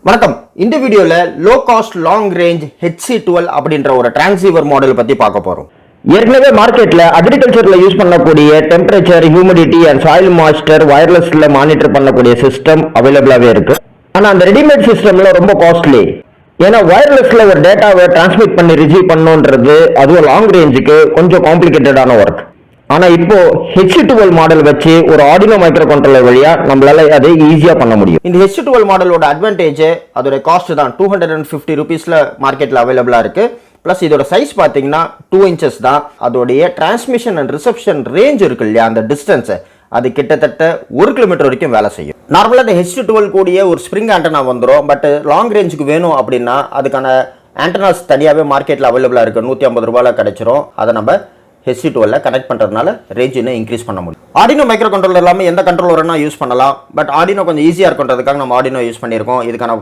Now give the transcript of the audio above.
வணக்கம். இந்த வீடியோல low cost long range HC12 அப்படின்ற ஒரு டிரான்ஸ்சீவர் மாடல் பத்தி பார்க்க போறோம். ஏற்கனவே மார்க்கெட்ல அக்ரிகல்ச்சர்ல யூஸ் பண்ணக்கூடிய temperature, humidity and soil moisture வயர்லெஸ்ல மானிட்டர் பண்ணக்கூடிய சிஸ்டம் அவைலபிளாவே இருக்கு. ஆனா அந்த ரெடிமேட் சிஸ்டம்ல ரொம்ப காஸ்ட்லி. ஏன்னா வயர்லெஸ்ல ஒரு டேட்டாவை டிரான்ஸ்மிட் பண்ணி ரிசீவ் பண்ணணுன்றது அதுவும் லாங் ரேஞ்சுக்கு கொஞ்சம் காம்ப்ளிகேட்டடான ஒர்க். ஆனா இப்போ HC12 மாடல் வச்சு ஒரு ஆர்டினோ மைக்ரோ கண்ட்ரோலர் வழியா நம்மளால அதை ஈஸியா பண்ண முடியும். இந்த HC12 மாடலோட அட்வான்டேஜ் அதோட காஸ்ட் தான். 250 ரூபீஸ்ல மார்க்கெட்ல அவைலபிளா இருக்கு. பிளஸ் இதோட சைஸ் பாத்தீங்கன்னா 2 இன்ச்சஸ் தான். அதோடைய டிரான்ஸ்மிஷன் அண்ட் ரிசப்ஷன் ரேஞ்ச் இருக்கு இல்லையா, அந்த டிஸ்டன்ஸ் அது கிட்டத்தட்ட 1 கிலோமீட்டர் வரைக்கும் வேலை செய்யும். நார்மலா இந்த HC12 கூடிய ஒரு ஸ்ப்ரிங் ஆண்டனா வந்துடும். பட் லாங் ரேஞ்சுக்கு வேணும் அப்படின்னா அதுக்கான ஆண்டனாஸ் தனியாகவே மார்க்கெட்ல அவைலபிளா இருக்கு. 150 ரூபாயில கிடைச்சிரும். அதை நம்ம HC12 கனெக்ட் பண்றதுனால ரேஞ்ச் இன்னும் இன்க்ரீஸ் பண்ண முடியும். ஆர்டினோ மைக்ரோ கண்ட்ரோலர் எல்லாமே எந்த கண்ட்ரோலர்னா யூஸ் பண்ணலாம். பட் ஆர்டினோ கொஞ்சம் ஈஸியா இருக்குன்றதுக்காக நம்ம ஆர்டினோ யூஸ் பண்ணியிருக்கோம். இதுக்கான